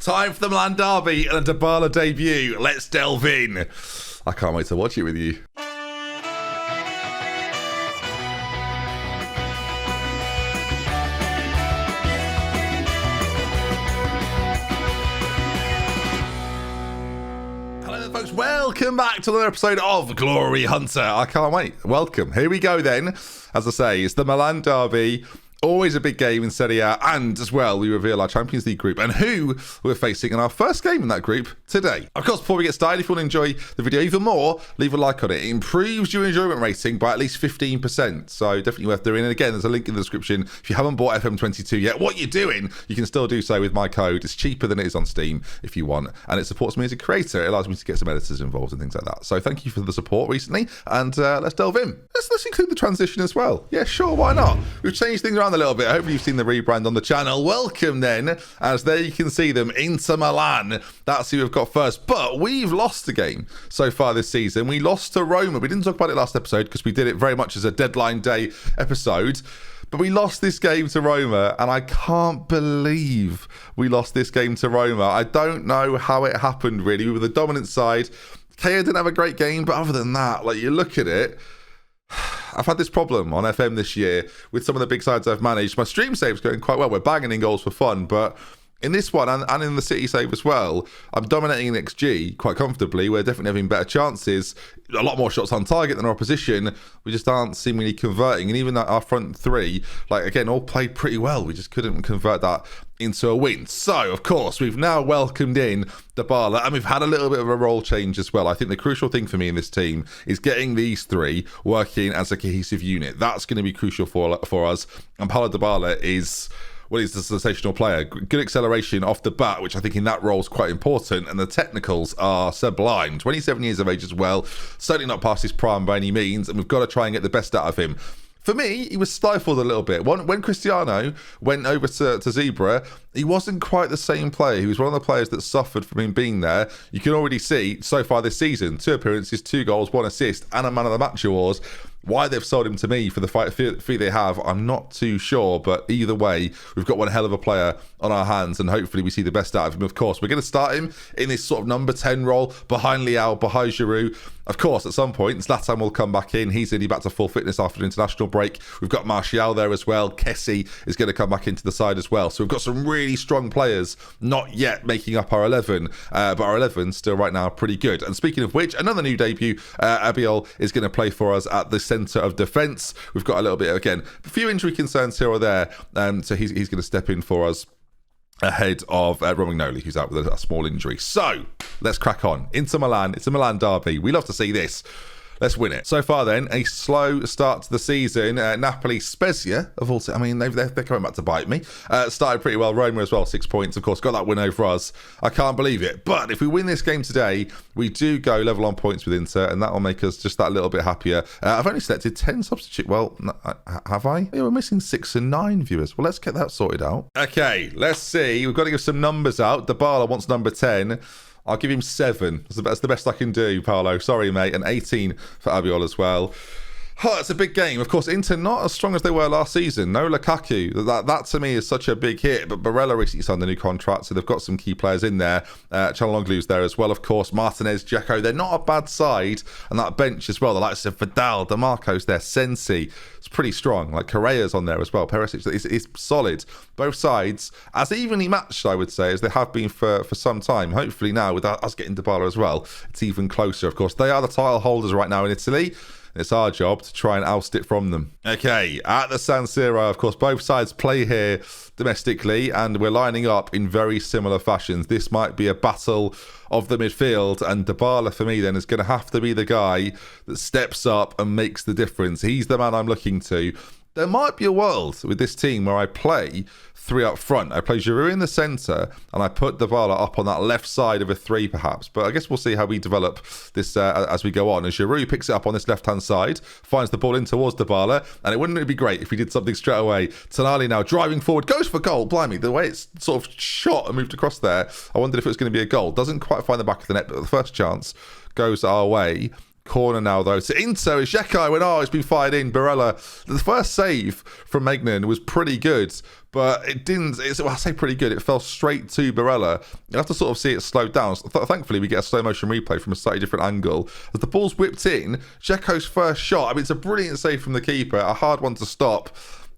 Time for the Milan derby and a Dybala debut. Let's delve in. I can't wait to watch it with you. Welcome back to another episode of Glory Hunter. I can't wait. Welcome. Here we go then. As I say, it's the Milan derby. Always a big game in Serie A, and as well, we reveal our Champions League group and who we're facing in our first game in that group today. Of course, before we get started, if you want to enjoy the video even more, leave a like on it. It improves your enjoyment rating by at least 15%, so definitely worth doing. And again, there's a link in the description. If you haven't bought FM22 yet, what you're doing, you can still do so with my code. It's cheaper than it is on Steam if you want, and it supports me as a creator. It allows me to get some editors involved and things like that. So thank you for the support recently, and let's delve in. Let's include the transition as well. Yeah, sure, why not? We've changed things around a little bit. Hopefully you've seen the rebrand on the channel. Welcome then, as there you can see them, Inter Milan. That's who we've got first. But we've lost a game so far this season. We lost to Roma. We didn't talk about it last episode because we did it very much as a deadline day episode. But we lost this game to Roma, and I can't believe we lost this game to Roma. I don't know how it happened, really. We were the dominant side. Kea didn't have a great game, but other than that, like, you look at it, I've had this problem on FM this year with some of the big sides I've managed. My stream save's going quite well. We're banging in goals for fun, but in this one and in the City save as well, I'm dominating in XG quite comfortably. We're definitely having better chances, a lot more shots on target than our opposition. We just aren't seemingly converting. And even our front three, like, again, all played pretty well. We just couldn't convert that into a win. So, of course, we've now welcomed in Dybala, and we've had a little bit of a role change as well. I think the crucial thing for me in this team is getting these three working as a cohesive unit. That's going to be crucial for us. And Paulo Dybala is... well, he's a sensational player. Good acceleration off the bat, which I think in that role is quite important. And the technicals are sublime. 27 years of age as well. Certainly not past his prime by any means. And we've got to try and get the best out of him. For me, he was stifled a little bit. When Cristiano went over to Zebra, he wasn't quite the same player. He was one of the players that suffered from him being there. You can already see so far this season, 2 appearances, 2 goals, 1 assist, and a man of the match awards. Why they've sold him to me for the fee they have, I'm not too sure. But either way, we've got one hell of a player on our hands, and hopefully we see the best out of him. Of course, we're going to start him in this sort of number 10 role behind Leao, behind Giroud. Of course, at some point, Zlatan will come back in. He's nearly back to full fitness after an international break. We've got Martial there as well. Kessie is going to come back into the side as well. So we've got some really strong players, not yet making up our 11, but our 11 still right now pretty good. And speaking of which, another new debut, Abiol is going to play for us at the centre of defence. We've got a little bit, again, a few injury concerns here or there, so he's going to step in for us ahead of Romagnoli, who's out with a small injury. So let's crack on. Inter Milan, it's a Milan derby. We love to see this. Let's win it. So far then, a slow start to the season. Napoli, Spezia, of all, I mean, they're coming back to bite me. Started pretty well. Roma as well, 6 points. Of course, got that win over us. I can't believe it. But if we win this game today, we do go level on points with Inter, and that will make us just that little bit happier. I've only selected 10 substitute. Well, have I? Yeah, we're missing 6 and 9 viewers. Well, let's get that sorted out. Okay, let's see. We've got to give some numbers out. Dybala wants number 10. I'll give him 7. That's the best I can do, Paolo. Sorry, mate. And 18 for Abiol as well. Oh, it's a big game. Of course, Inter not as strong as they were last season. No Lukaku. That to me is such a big hit. But Barella recently signed a new contract, so they've got some key players in there. Çalhanoğlu's there as well, of course. Martinez, Dzeko. They're not a bad side. And that bench as well. The likes of Vidal, DeMarco's there, Sensi. It's pretty strong. Like Correa's on there as well. Perisic is solid. Both sides as evenly matched, I would say, as they have been for some time. Hopefully now, with us getting Dybala as well, it's even closer. Of course, they are the title holders right now in Italy. It's our job to try and oust it from them. Okay, at the San Siro, of course, both sides play here domestically, and we're lining up in very similar fashions. This might be a battle of the midfield, and Dybala, for me, then, is going to have to be the guy that steps up and makes the difference. He's the man I'm looking to. There might be a world with this team where I play 3 up front. I play Giroud in the centre, and I put Dybala up on that left side of a 3, perhaps. But I guess we'll see how we develop this as we go on. And Giroud picks it up on this left-hand side, finds the ball in towards Dybala, and wouldn't it be great if he did something straight away? Tonali now driving forward, goes for goal. Blimey, the way it's sort of shot and moved across there, I wondered if it was going to be a goal. Doesn't quite find the back of the net, but the first chance goes our way. Corner now, though, to Inter is Dzeko, and it's been fired in. Barella, the first save from Maignan was pretty good, but it didn't, I say pretty good, it fell straight to Barella. You have to sort of see it slowed down. So thankfully, we get a slow motion replay from a slightly different angle. As the ball's whipped in, Dzeko's first shot, I mean, it's a brilliant save from the keeper, a hard one to stop.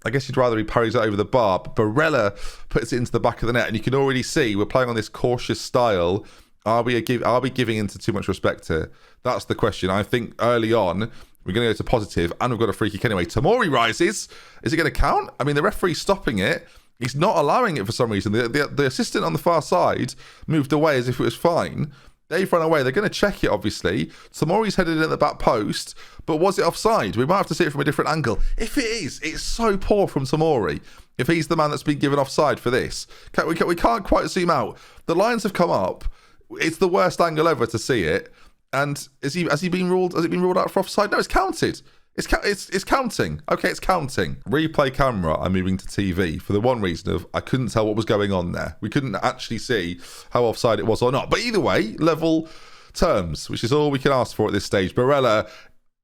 I guess you'd rather he parries it over the bar, but Barella puts it into the back of the net, and you can already see we're playing on this cautious style. Are we giving into too much respect here? That's the question. I think early on, we're going to go to positive, and we've got a free kick anyway. Tamori rises. Is it going to count? I mean, the referee's stopping it. He's not allowing it for some reason. The assistant on the far side moved away as if it was fine. They've run away. They're going to check it, obviously. Tamori's headed in at the back post, but was it offside? We might have to see it from a different angle. If it is, it's so poor from Tamori. If he's the man that's been given offside for this. We can't quite zoom out. The lines have come up. It's the worst angle ever to see it. And has it been ruled out for offside? No, it's counted. It's counting. Okay, it's counting. Replay camera, I'm moving to TV for the one reason of I couldn't tell what was going on there. We couldn't actually see how offside it was or not. But either way, level terms, which is all we can ask for at this stage. Barella,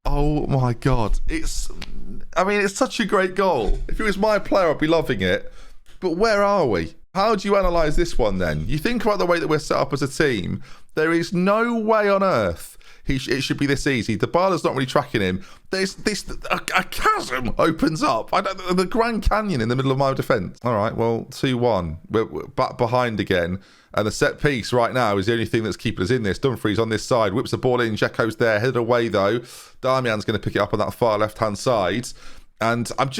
oh my God. It's such a great goal. If it was my player, I'd be loving it. But where are we? How do you analyse this one then? You think about the way that we're set up as a team. There is no way on earth it should be this easy. Dybala's not really tracking him. There's a chasm opens up. The Grand Canyon in the middle of my defence. All right, well, 2-1. We're back behind again. And the set piece right now is the only thing that's keeping us in this. Dumfries on this side, whips the ball in. Dzeko's there, headed away though. Darmian's going to pick it up on that far left-hand side. And I'm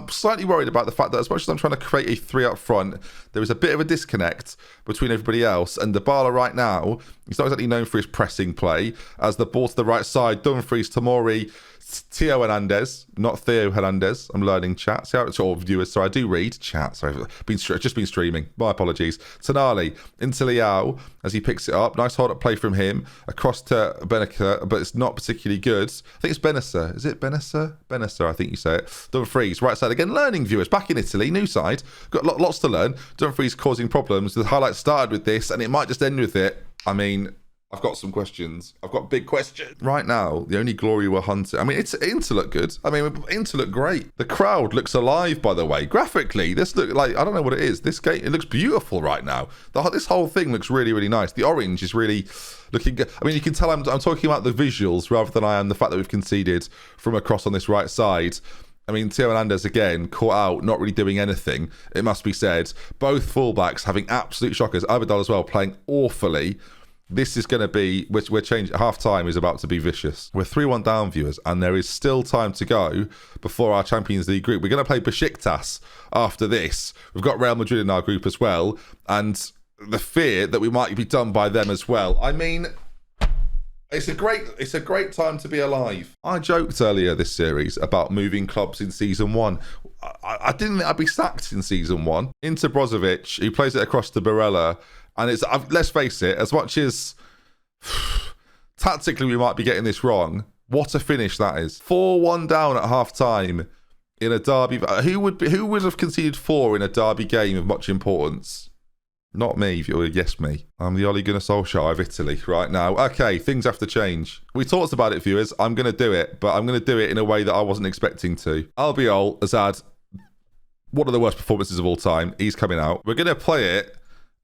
slightly worried about the fact that as much as I'm trying to create a 3 up front, there is a bit of a disconnect between everybody else. And Dybala right now, he's not exactly known for his pressing play. As the ball to the right side, Dumfries, Tamori, Theo Hernandez, not Theo Hernandez. I'm learning chat. See how it's all viewers. Sorry, I do read chat. Sorry, just been streaming. My apologies. Tonali into Leao as he picks it up. Nice hold up play from him across to Benacer, but it's not particularly good. I think it's Benacer. Is it Benacer? Benacer, I think you say it. Dumfries, right side again. Learning viewers back in Italy. New side. Got lots to learn. Dumfries causing problems. The highlight started with this, and it might just end with it. I mean, I've got some questions. I've got big questions. Right now, the only glory we're hunting... I mean, Inter look good. I mean, Inter look great. The crowd looks alive, by the way. Graphically, this look like... I don't know what it is. This game, it looks beautiful right now. This whole thing looks really, really nice. The orange is really looking good. I mean, you can tell I'm talking about the visuals rather than I am the fact that we've conceded from across on this right side. I mean, Theo Hernandez, again, caught out, not really doing anything, it must be said. Both fullbacks having absolute shockers. Abidal as well, playing awfully. This is going to be, we're changing, half time is about to be vicious. We're 3-1 down, viewers, and there is still time to go before our Champions League group. We're going to play Besiktas after this. We've got Real Madrid in our group as well, and the fear that we might be done by them as well. I mean, it's a great time to be alive. I joked earlier this series about moving clubs in season 1. I didn't think I'd be sacked in season 1. Into Brozovic, who plays it across to Barella. And it's, let's face it, as much as tactically we might be getting this wrong, what a finish that is. 4-1 down at half time in a derby. Who would have conceded 4 in a derby game of much importance? Not me, yes me. I'm the Ole Gunnar Solskjaer of Italy right now. Okay, things have to change. We talked about it, viewers. I'm going to do it, but I'm going to do it in a way that I wasn't expecting to. Albiol has had one of the worst performances of all time. He's coming out. We're going to play it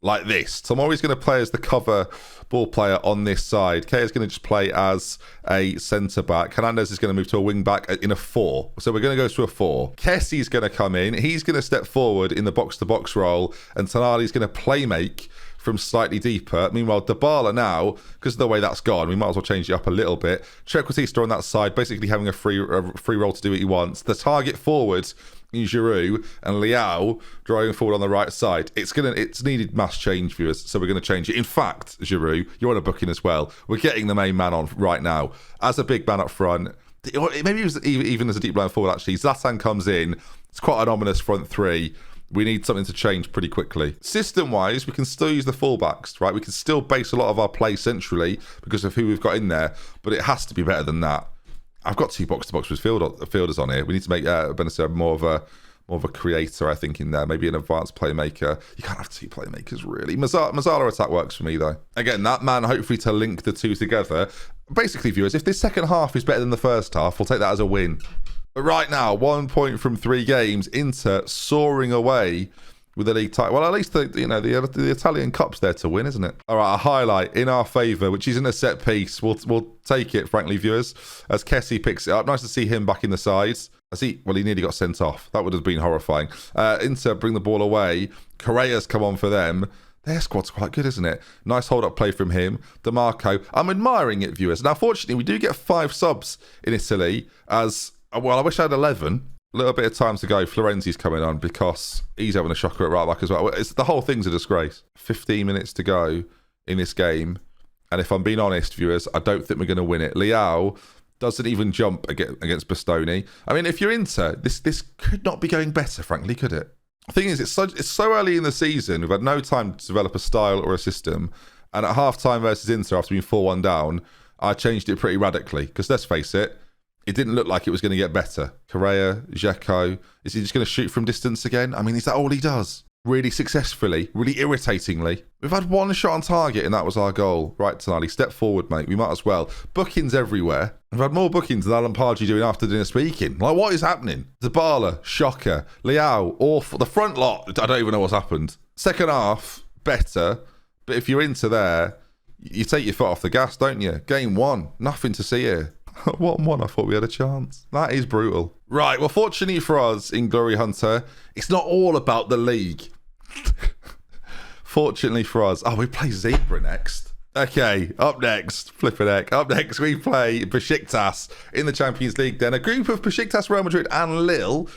like this. Tomori's going to play as the cover ball player on this side. Kay is going to just play as a centre-back. Hernandez is going to move to a wing-back in a 4. So we're going to go to a 4. Kessie's going to come in. He's going to step forward in the box-to-box role. And Tonali's going to play-make from slightly deeper. Meanwhile, Dybala now, because of the way that's gone, we might as well change it up a little bit. Trequartista on that side, basically having a free role to do what he wants. The target forward in Giroud and Leao driving forward on the right side. It's needed mass change, viewers, so we're going to change it. In fact, Giroud, you're on a booking as well. We're getting the main man on right now as a big man up front. Maybe it was even as a deep line forward, actually. Zlatan comes in. It's quite an ominous front 3. We need something to change pretty quickly. System-wise, we can still use the fullbacks, right? We can still base a lot of our play centrally because of who we've got in there, but it has to be better than that. I've got 2 box-to-box with fielders on here. We need to make Benacer more of a creator, I think, in there. Maybe an advanced playmaker. You can't have 2 playmakers, really. Mazzala attack works for me, though. Again, that man, hopefully to link the 2 together. Basically, viewers, if this second half is better than the first half, we'll take that as a win. But right now, 1 point from 3 games, Inter soaring away with the league title. Well, at least the Italian Cup's there to win, isn't it? All right, a highlight in our favour, which isn't a set piece. We'll take it, frankly, viewers, as Kessie picks it up. Nice to see him back in the sides. He nearly got sent off. That would have been horrifying. Inter bring the ball away. Correa's come on for them. Their squad's quite good, isn't it? Nice hold-up play from him. DeMarco. I'm admiring it, viewers. Now, fortunately, we do get 5 subs in Italy as... Well, I wish I had 11. A little bit of time to go. Florenzi's coming on because he's having a shocker at right back as well. The whole thing's a disgrace. 15 minutes to go in this game. And if I'm being honest, viewers, I don't think we're going to win it. Leao doesn't even jump against Bastoni. I mean, if you're Inter, this could not be going better, frankly, could it? The thing is, it's so early in the season. We've had no time to develop a style or a system. And at half-time versus Inter, after being 4-1 down, I changed it pretty radically. Because let's face it, it didn't look like it was going to get better. Correa, Dzeko, is he just going to shoot from distance again? I mean, is that all he does? Really successfully, really irritatingly. We've had 1 shot on target and that was our goal. Right, Tonali, step forward, mate. We might as well. Bookings everywhere. We've had more bookings than Alan Pardew doing after dinner speaking. Like, what is happening? Zabala, shocker. Leao, awful. The front lot, I don't even know what's happened. Second half, better. But if you're into there, you take your foot off the gas, don't you? Game 1, nothing to see here. 1-1, I thought we had a chance. That is brutal. Right, well, fortunately for us in Glory Hunter, it's not all about the league. Fortunately for us. Oh, we play Zebra next. Okay, up next, flipping heck. Up next, we play Besiktas in the Champions League then. A group of Besiktas, Real Madrid and Lille.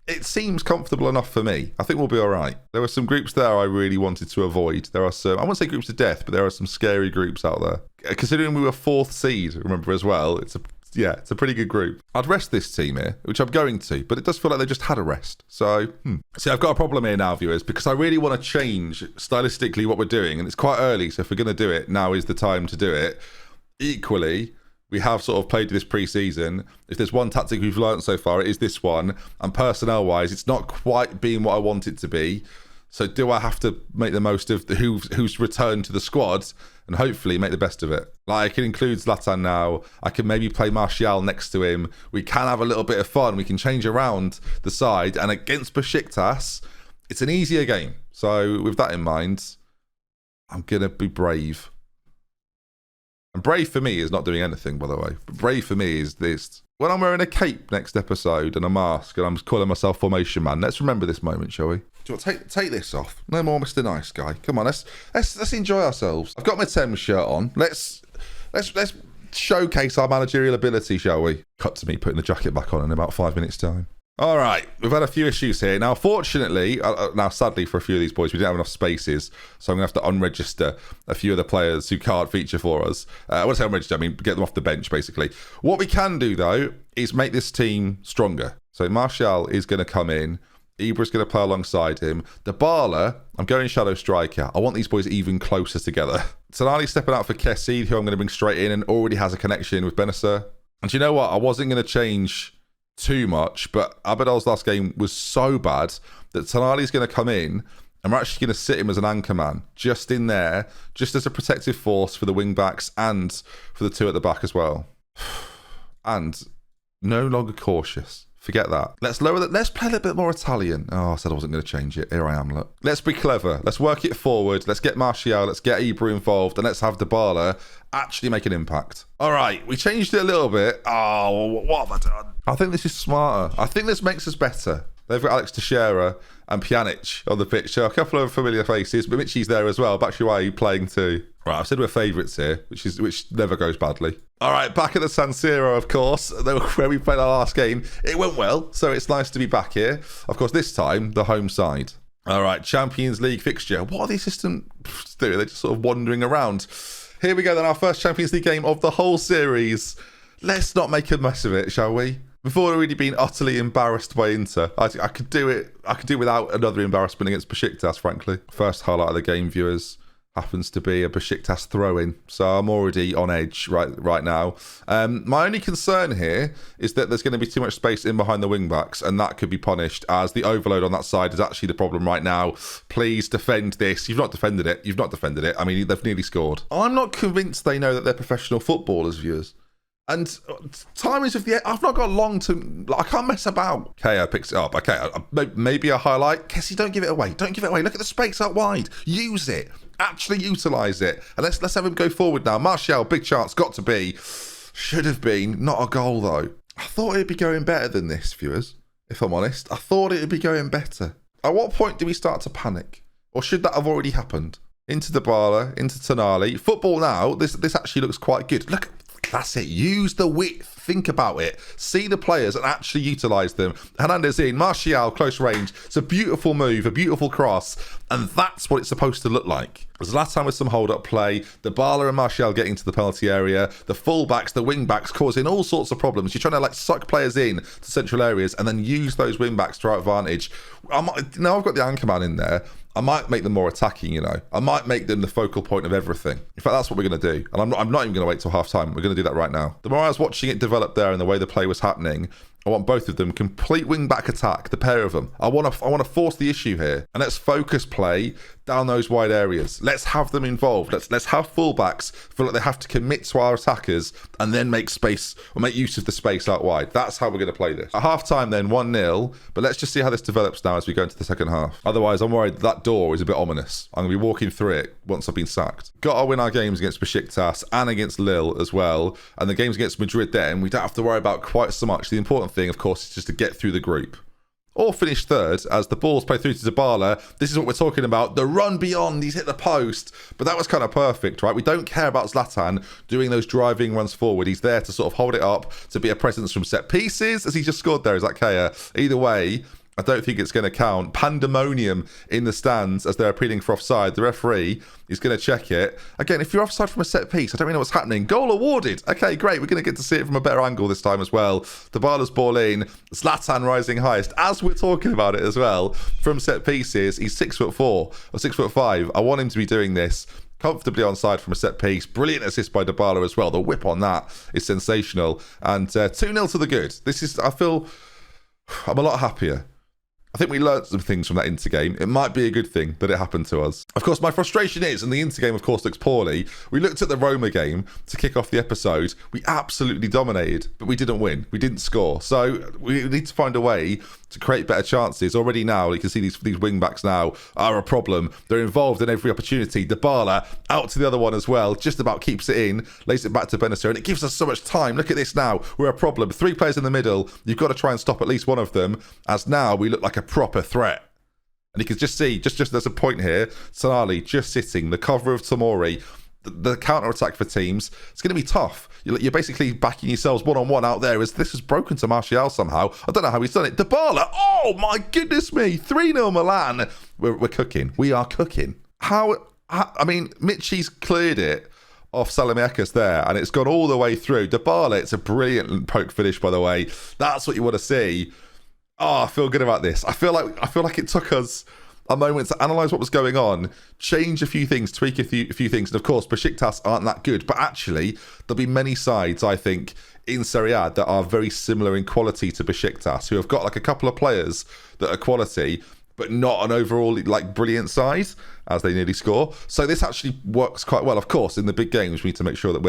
It seems comfortable enough for me. I think we'll be all right. There were some groups there I really wanted to avoid. There are some, I won't say groups of death, but there are some scary groups out there. Considering we were 4th seed, remember, as well, it's a pretty good group. I'd rest this team here, which I'm going to, but it does feel like they just had a rest. So, See, I've got a problem here now, viewers, because I really want to change stylistically what we're doing, and it's quite early, so if we're going to do it, now is the time to do it. Equally, we have sort of played this pre-season. If there's one tactic we've learned so far, it is this one. And personnel-wise, it's not quite being what I want it to be. So do I have to make the most of who's returned to the squad and hopefully make the best of it? Like, I can include Zlatan now. I can maybe play Martial next to him. We can have a little bit of fun. We can change around the side. And against Besiktas, it's an easier game. So with that in mind, I'm going to be brave. And brave for me is not doing anything, by the way. But brave for me is this. When I'm wearing a cape next episode and a mask and I'm calling myself Formation Man, let's remember this moment, shall we? Do you want to take this off? No more Mr. Nice Guy. Come on, let's enjoy ourselves. I've got my Thames shirt on. Let's showcase our managerial ability, shall we? Cut to me putting the jacket back on in about 5 minutes' time. All right, we've had a few issues here. Now, fortunately, sadly for a few of these boys, we didn't have enough spaces, so I'm going to have to unregister a few of the players who can't feature for us. When I say unregister, I mean get them off the bench, basically. What we can do, though, is make this team stronger. So Martial is going to come in. Ibra's going to play alongside him. Dybala, I'm going shadow striker. I want these boys even closer together. Tonali stepping out for Kessie, who I'm going to bring straight in and already has a connection with Benacer. And you know what? I wasn't going to change too much, but Abidal's last game was so bad that Tonali's going to come in and we're actually going to sit him as an anchor man, just in there, just as a protective force for the wing backs and for the 2 at the back as well. And no longer cautious. Forget that. Let's lower that. Let's play a little bit more Italian. Oh, I said I wasn't going to change it. Here I am, look. Let's be clever. Let's work it forward. Let's get Martial. Let's get Ibra involved. And let's have Dybala actually make an impact. All right. We changed it a little bit. Oh, what have I done? I think this is smarter. I think this makes us better. They've got Alex Teixeira and Pjanic on the pitch. So a couple of familiar faces, but Mitchy's there as well. Batshuayi playing too. Right, I've said we're favourites here, which never goes badly. All right, back at the San Siro, of course, where we played our last game. It went well, so it's nice to be back here. Of course, this time, the home side. All right, Champions League fixture. What are the assistants doing? They're just sort of wandering around. Here we go then, our first Champions League game of the whole series. Let's not make a mess of it, shall we? Before already being utterly embarrassed by Inter, I could do it. I could do without another embarrassment against Besiktas, frankly. First highlight of the game, viewers. happens to be a Besiktas throw-in, so I'm already on edge right now. My only concern here is that there's going to be too much space in behind the wing-backs, and that could be punished, as the overload on that side is actually the problem right now. Please defend this. You've not defended it. I mean, they've nearly scored. I'm not convinced they know that they're professional footballers, viewers. And time is of the... I've not got long to... I can't mess about. KO picks it up. Okay, maybe a highlight. Kessie, don't give it away. Don't give it away. Look at the space out wide. Use it. Actually utilise it. And let's have him go forward now. Martial, big chance. Got to be. Should have been. Not a goal, though. I thought it'd be going better than this, viewers. If I'm honest. I thought it'd be going better. At what point do we start to panic? Or should that have already happened? Into Dybala, into Tonali. Football now. This actually looks quite good. Look. That's it. Use the width. Think about it. See the players and actually utilise them. Hernandez in. Martial, close range. It's a beautiful move, a beautiful cross. And that's what it's supposed to look like. Zlatan with some hold-up play. Dybala and Martial getting to the penalty area. The full-backs, the wing-backs causing all sorts of problems. You're trying to suck players in to central areas and then use those wing-backs to our advantage. Now I've got the anchor man in there. I might make them more attacking, I might make them the focal point of everything. In fact, that's what we're going to do. And I'm not even going to wait till half-time. We're going to do that right now. The more I was watching it develop there and the way the play was happening, I want both of them. Complete wing-back attack, the pair of them. I want to force the issue here. And let's focus play down those wide areas. Let's have them involved. Let's have full-backs feel like they have to commit to our attackers and then make space or make use of the space out wide. That's how we're going to play this. At half-time then, 1-0. But let's just see how this develops now as we go into the second half. Otherwise, I'm worried that door is a bit ominous. I'm going to be walking through it once I've been sacked. Got to win our games against Besiktas and against Lille as well. And the games against Madrid then, we don't have to worry about quite so much. The important thing, of course, is just to get through the group. Or finish third as the balls play through to Dybala. This is what we're talking about. The run beyond, he's hit the post. But that was kind of perfect, right? We don't care about Zlatan doing those driving runs forward. He's there to sort of hold it up, to be a presence from set pieces. As he just scored there, is that Kea? Either way, I don't think it's going to count. Pandemonium in the stands as they're appealing for offside. The referee is going to check it. Again, if you're offside from a set piece, I don't really know what's happening. Goal awarded. Okay, great. We're going to get to see it from a better angle this time as well. Dybala's ball in. Zlatan rising highest. As we're talking about it as well, from set pieces, he's 6'4" or 6'5". I want him to be doing this comfortably onside from a set piece. Brilliant assist by Dybala as well. The whip on that is sensational. And 2-0 to the good. I feel I'm a lot happier. I think we learned some things from that Inter game. It might be a good thing that it happened to us. Of course, my frustration is, and the Inter game, of course, looks poorly. We looked at the Roma game to kick off the episode. We absolutely dominated, but we didn't win. We didn't score. So we need to find a way to create better chances. Already now, you can see these wing-backs now are a problem. They're involved in every opportunity. Dybala out to the other one as well. Just about keeps it in. Lays it back to Benacer, and it gives us so much time. Look at this now. We're a problem. 3 players in the middle. You've got to try and stop at least one of them, as now we look like a proper threat. And you can just see, just there's a point here. Tonali just sitting. The cover of Tomori. The counter-attack for teams, it's going to be tough. You're basically backing yourselves one-on-one out there as this has broken to Martial somehow. I don't know how he's done it. Dybala, oh my goodness me. 3-0 Milan. We're cooking. We are cooking. I mean, Michi's cleared it off Salamiakis there, and it's gone all the way through. Dybala, it's a brilliant poke finish, by the way. That's what you want to see. Oh, I feel good about this. I feel like it took us a moment to analyse what was going on, change a few things, tweak a few things. And of course, Besiktas aren't that good. But actually, there'll be many sides, I think, in Serie A that are very similar in quality to Besiktas, who have got like a couple of players that are quality, but not an overall like brilliant side, as they nearly score. So this actually works quite well. Of course, in the big games, we need to make sure that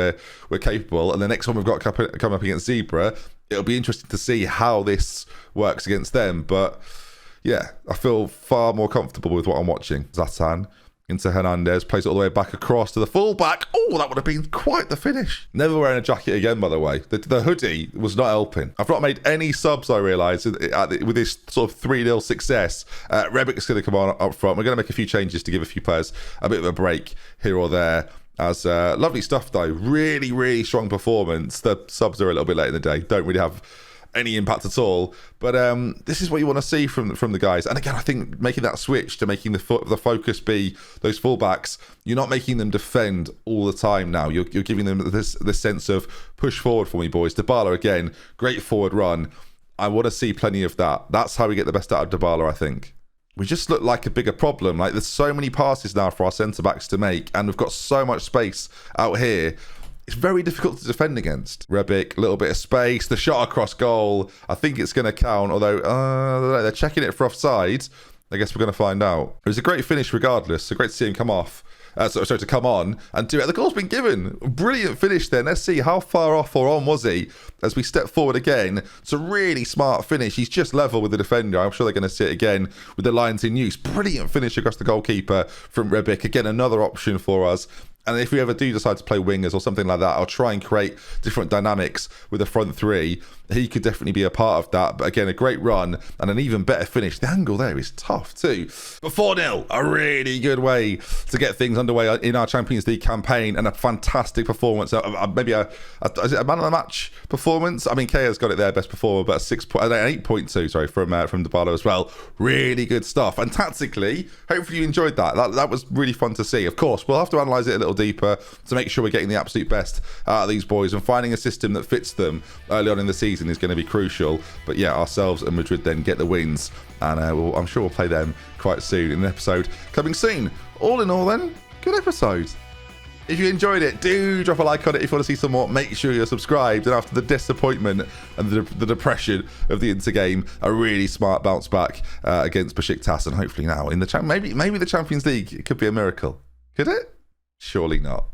we're capable. And the next one we've got coming up against Zebra, it'll be interesting to see how this works against them. But yeah, I feel far more comfortable with what I'm watching. Zlatan into Hernandez, plays it all the way back across to the fullback. Oh, that would have been quite the finish. Never wearing a jacket again, by the way. The hoodie was not helping. I've not made any subs, I realise, with this sort of 3-0 success. Rebic's going to come on up front. We're going to make a few changes to give a few players a bit of a break here or there. As lovely stuff, though. Really, really strong performance. The subs are a little bit late in the day. Don't really have any impact at all, but this is what you want to see from the guys. And again, I think making that switch to making the focus be those fullbacks, you're not making them defend all the time now. You're giving them this sense of push forward for me, boys. Dybala again, great forward run. I want to see plenty of that. That's how we get the best out of Dybala, I think. we just look like a bigger problem. Like, there's so many passes now for our centre-backs to make, and we've got so much space out here. It's very difficult to defend against. Rebic, a little bit of space, the shot across goal. I think it's going to count, although they're checking it for offside. I guess we're going to find out. It was a great finish regardless, so great to see him come off. To come on and do it. The goal's been given. Brilliant finish then. Let's see how far off or on was he as we step forward again. It's a really smart finish. He's just level with the defender. I'm sure they're going to see it again with the lines in use. Brilliant finish across the goalkeeper from Rebic. Again, another option for us. And if we ever do decide to play wingers or something like that, I'll try and create different dynamics with the front three. He could definitely be a part of that. But again, a great run and an even better finish. The angle there is tough too. But 4-0, a really good way to get things underway in our Champions League campaign, and a fantastic performance. Maybe is it a man of the match performance? I mean, Kea's got it there, best performer, but 8.2, sorry, from Dybala as well. Really good stuff. And tactically, hopefully you enjoyed that. That was really fun to see. Of course, we'll have to analyse it a little deeper to make sure we're getting the absolute best out of these boys, and finding a system that fits them early on in the season is going to be crucial. But yeah, ourselves and Madrid then get the wins, and I'm sure we'll play them quite soon in an episode coming soon. All in all then, good episode. If you enjoyed it, do drop a like on it. If you want to see some more, make sure you're subscribed. And after the disappointment and the depression of the Inter game, a really smart bounce back against Besiktas, and hopefully now in the maybe the Champions League, it could be a miracle. Could it? Surely not.